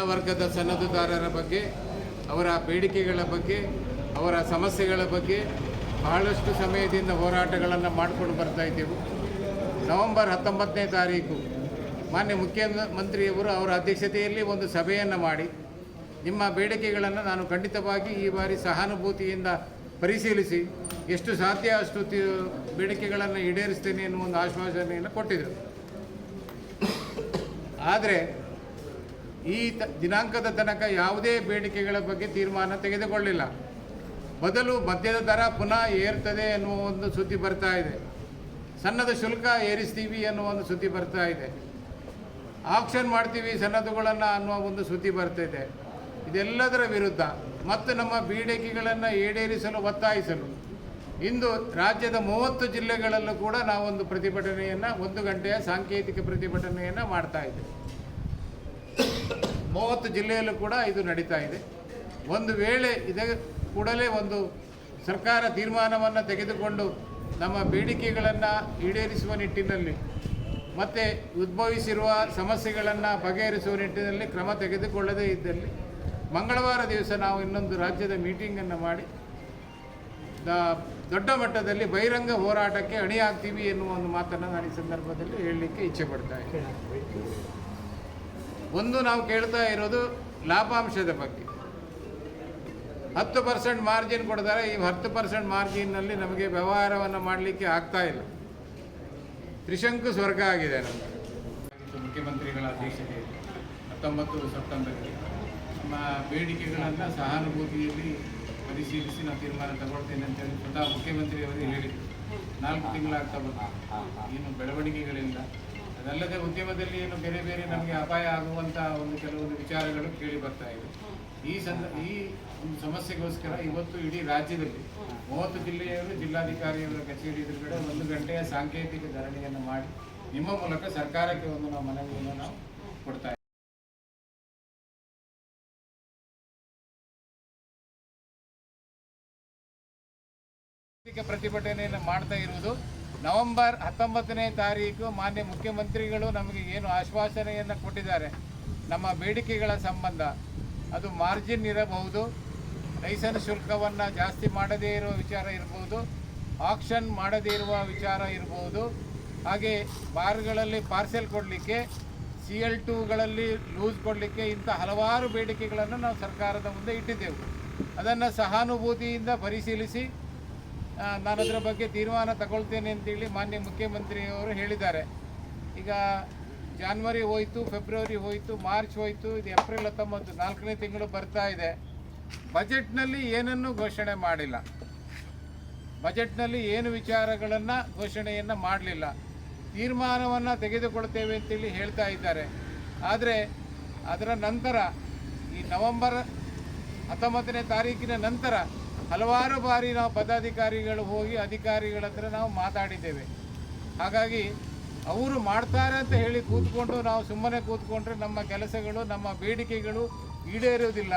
ವರ್ಗದ ಸನ್ನದ್ಧದಾರರ ಬಗ್ಗೆ, ಅವರ ಬೇಡಿಕೆಗಳ ಬಗ್ಗೆ, ಅವರ ಸಮಸ್ಯೆಗಳ ಬಗ್ಗೆ ಬಹಳಷ್ಟು ಸಮಯದಿಂದ ಹೋರಾಟಗಳನ್ನು ಮಾಡಿಕೊಂಡು ಬರ್ತಾ ಇದ್ದೆವು. ನವೆಂಬರ್ 19ನೇ ತಾರೀಕು ಮಾನ್ಯ ಮುಖ್ಯಮಂತ್ರಿಯವರು ಅವರ ಅಧ್ಯಕ್ಷತೆಯಲ್ಲಿ ಒಂದು ಸಭೆಯನ್ನು ಮಾಡಿ ನಿಮ್ಮ ಬೇಡಿಕೆಗಳನ್ನು ನಾನು ಖಂಡಿತವಾಗಿ ಈ ಬಾರಿ ಸಹಾನುಭೂತಿಯಿಂದ ಪರಿಶೀಲಿಸಿ ಎಷ್ಟು ಸಾಧ್ಯ ಅಷ್ಟು ಬೇಡಿಕೆಗಳನ್ನು ಈಡೇರಿಸ್ತೇನೆ ಎನ್ನುವ ಒಂದು ಆಶ್ವಾಸನೆಯನ್ನು ಕೊಟ್ಟಿದ್ದರು. ಆದರೆ ಈ ದಿನಾಂಕದ ತನಕ ಯಾವುದೇ ಬೇಡಿಕೆಗಳ ಬಗ್ಗೆ ತೀರ್ಮಾನ ತೆಗೆದುಕೊಳ್ಳಿಲ್ಲ. ಬದಲು ಮದ್ಯದ ದರ ಪುನಃ ಏರ್ತದೆ ಎನ್ನುವ ಒಂದು ಸುದ್ದಿ ಬರ್ತಾ ಇದೆ. ಸನ್ನದ ಶುಲ್ಕ ಏರಿಸ್ತೀವಿ ಅನ್ನುವ ಒಂದು ಸುದ್ದಿ ಬರ್ತಾ ಇದೆ. ಆಕ್ಷನ್ ಮಾಡ್ತೀವಿ ಸನ್ನದುಗಳನ್ನು ಅನ್ನುವ ಒಂದು ಸುದ್ದಿ ಬರ್ತಿದೆ. ಇದೆಲ್ಲದರ ವಿರುದ್ಧ ಮತ್ತು ನಮ್ಮ ಬೇಡಿಕೆಗಳನ್ನು ಈಡೇರಿಸಲು ಒತ್ತಾಯಿಸಲು ಇಂದು ರಾಜ್ಯದ 30 ಜಿಲ್ಲೆಗಳಲ್ಲೂ ಕೂಡ ನಾವೊಂದು ಪ್ರತಿಭಟನೆಯನ್ನು 1 ಗಂಟೆಯ ಸಾಂಕೇತಿಕ ಪ್ರತಿಭಟನೆಯನ್ನು ಮಾಡ್ತಾ ಇದ್ದೇವೆ. 30 ಜಿಲ್ಲೆಯಲ್ಲೂ ಕೂಡ ಇದು ನಡೀತಾ ಇದೆ. ಒಂದು ವೇಳೆ ಕೂಡಲೇ ಒಂದು ಸರ್ಕಾರ ತೀರ್ಮಾನವನ್ನು ತೆಗೆದುಕೊಂಡು ನಮ್ಮ ಬೇಡಿಕೆಗಳನ್ನು ಈಡೇರಿಸುವ ನಿಟ್ಟಿನಲ್ಲಿ ಮತ್ತು ಉದ್ಭವಿಸಿರುವ ಸಮಸ್ಯೆಗಳನ್ನು ಬಗೆಹರಿಸುವ ನಿಟ್ಟಿನಲ್ಲಿ ಕ್ರಮ ತೆಗೆದುಕೊಳ್ಳದೇ ಇದ್ದಲ್ಲಿ ಮಂಗಳವಾರ ದಿವಸ ನಾವು ಇನ್ನೊಂದು ರಾಜ್ಯದ ಮೀಟಿಂಗನ್ನು ಮಾಡಿ ದೊಡ್ಡ ಮಟ್ಟದಲ್ಲಿ ಬಹಿರಂಗ ಹೋರಾಟಕ್ಕೆ ಅಣಿಯಾಗ್ತೀವಿ ಎನ್ನುವ ಒಂದು ಮಾತನ್ನು ನಾನು ಈ ಸಂದರ್ಭದಲ್ಲಿ ಹೇಳಲಿಕ್ಕೆ ಇಚ್ಛೆ ಪಡ್ತಾ ಇದ್ದೇನೆ. ಒಂದು ನಾವು ಕೇಳ್ತಾ ಇರೋದು ಲಾಭಾಂಶದ ಬಗ್ಗೆ. 10% ಮಾರ್ಜಿನ್ ಕೊಡ್ತಾರೆ. ಈ 10% ಮಾರ್ಜಿನ್ನಲ್ಲಿ ನಮಗೆ ವ್ಯವಹಾರವನ್ನು ಮಾಡಲಿಕ್ಕೆ ಆಗ್ತಾ ಇಲ್ಲ. ತ್ರಿಶಂಕು ಸ್ವರ್ಗ ಆಗಿದೆ. ನಮಗೆ ಮುಖ್ಯಮಂತ್ರಿಗಳ ಅಧ್ಯಕ್ಷತೆಯಲ್ಲಿ 19 ಸೆಪ್ಟೆಂಬರ್ಗೆ ನಮ್ಮ ಬೇಡಿಕೆಗಳನ್ನು ಸಹಾನುಭೂತಿಯಲ್ಲಿ ಪರಿಶೀಲಿಸಿ ನಾವು ತೀರ್ಮಾನ ತಗೊಳ್ತೇನೆ ಅಂತೇಳಿ ಸ್ವತಃ ಮುಖ್ಯಮಂತ್ರಿಯವರಿಗೆ ಹೇಳಿದರು. 4 ತಿಂಗಳಾಗ್ತಾ ಬಂತು, ಏನು ಬೆಳವಣಿಗೆಗಳಿಲ್ಲ. ಅದಲ್ಲದೆ ಉದ್ಯಮದಲ್ಲಿ ಏನು ಬೇರೆ ಬೇರೆ ನಮಗೆ ಅಪಾಯ ಆಗುವಂಥ ಕೆಲವೊಂದು ವಿಚಾರಗಳು ಕೇಳಿ ಬರ್ತಾ ಇವೆ. ಈ ಒಂದು ಸಮಸ್ಯೆಗೋಸ್ಕರ ಇವತ್ತು ಇಡೀ ರಾಜ್ಯದಲ್ಲಿ 30 ಜಿಲ್ಲೆಯವರು ಜಿಲ್ಲಾಧಿಕಾರಿಯವರ ಕಚೇರಿ ಎದುರುಗಡೆ 1 ಗಂಟೆಯ ಸಾಂಕೇತಿಕ ಧರಣಿಯನ್ನು ಮಾಡಿ ನಿಮ್ಮ ಮೂಲಕ ಸರ್ಕಾರಕ್ಕೆ ಒಂದು ನಾವು ಮನವಿಯನ್ನು ನಾವು ಕೊಡ್ತಾ ಇದ್ದೀವಿ. ಪ್ರತಿಭಟನೆಯನ್ನು ಮಾಡ್ತಾ ಇರುವುದು ನವೆಂಬರ್ 19ನೇ ತಾರೀಕು ಮಾನ್ಯ ಮುಖ್ಯಮಂತ್ರಿಗಳು ನಮಗೆ ಏನು ಆಶ್ವಾಸನೆಯನ್ನು ಕೊಟ್ಟಿದ್ದಾರೆ ನಮ್ಮ ಬೇಡಿಕೆಗಳ ಸಂಬಂಧ, ಅದು ಮಾರ್ಜಿನ್ ಇರಬಹುದು, ಲೈಸೆನ್ಸ್ ಶುಲ್ಕವನ್ನು ಜಾಸ್ತಿ ಮಾಡದೇ ಇರುವ ವಿಚಾರ ಇರಬಹುದು, ಆಕ್ಷನ್ ಮಾಡದೇ ಇರುವ ವಿಚಾರ ಇರಬಹುದು, ಹಾಗೆ ಬಾರ್ಗಳಲ್ಲಿ ಪಾರ್ಸೆಲ್ ಕೊಡಲಿಕ್ಕೆ, CL2ಗಳಲ್ಲಿ ಲೂಸ್ ಕೊಡಲಿಕ್ಕೆ, ಇಂಥ ಹಲವಾರು ಬೇಡಿಕೆಗಳನ್ನು ನಾವು ಸರ್ಕಾರದ ಮುಂದೆ ಇಟ್ಟಿದ್ದೆವು. ಅದನ್ನು ಸಹಾನುಭೂತಿಯಿಂದ ಪರಿಶೀಲಿಸಿ ನಾನು ಅದರ ಬಗ್ಗೆ ತೀರ್ಮಾನ ತಗೊಳ್ತೇನೆ ಅಂತೇಳಿ ಮಾನ್ಯ ಮುಖ್ಯಮಂತ್ರಿಯವರು ಹೇಳಿದ್ದಾರೆ. ಈಗ ಜಾನ್ವರಿ ಹೋಯಿತು, ಫೆಬ್ರವರಿ ಹೋಯಿತು, ಮಾರ್ಚ್ ಹೋಯಿತು, ಇದು ಏಪ್ರಿಲ್ 19, 4ನೇ ತಿಂಗಳು ಬರ್ತಾ ಇದೆ. ಬಜೆಟ್ನಲ್ಲಿ ಏನನ್ನೂ ಘೋಷಣೆ ಮಾಡಿಲ್ಲ. ಬಜೆಟ್ನಲ್ಲಿ ಏನು ವಿಚಾರಗಳನ್ನು ಘೋಷಣೆಯನ್ನು ಮಾಡಲಿಲ್ಲ. ತೀರ್ಮಾನವನ್ನು ತೆಗೆದುಕೊಳ್ತೇವೆ ಅಂತೇಳಿ ಹೇಳ್ತಾ ಇದ್ದಾರೆ. ಆದರೆ ಅದರ ನಂತರ ಈ ನವೆಂಬರ್ 19ನೇ ತಾರೀಕಿನ ನಂತರ ಹಲವಾರು ಬಾರಿ ನಾವು ಪದಾಧಿಕಾರಿಗಳು ಹೋಗಿ ಅಧಿಕಾರಿಗಳ ಹತ್ರ ನಾವು ಮಾತಾಡಿದ್ದೇವೆ. ಹಾಗಾಗಿ ಅವರು ಮಾಡ್ತಾರೆ ಅಂತ ಹೇಳಿ ಕೂತ್ಕೊಂಡು ನಾವು ಸುಮ್ಮನೆ ಕೂತ್ಕೊಂಡ್ರೆ ನಮ್ಮ ಕೆಲಸಗಳು, ನಮ್ಮ ಬೇಡಿಕೆಗಳು ಈಡೇರುವುದಿಲ್ಲ.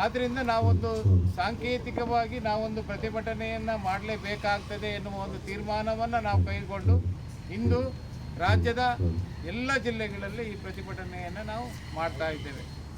ಆದ್ದರಿಂದ ನಾವೊಂದು ಸಾಂಕೇತಿಕವಾಗಿ ನಾವೊಂದು ಪ್ರತಿಭಟನೆಯನ್ನು ಮಾಡಲೇಬೇಕಾಗ್ತದೆ ಎನ್ನುವ ಒಂದು ತೀರ್ಮಾನವನ್ನು ನಾವು ಕೈಗೊಂಡು ಇಂದು ರಾಜ್ಯದ ಎಲ್ಲ ಜಿಲ್ಲೆಗಳಲ್ಲಿ ಈ ಪ್ರತಿಭಟನೆಯನ್ನು ನಾವು ಮಾಡ್ತಾ ಇದ್ದೇವೆ.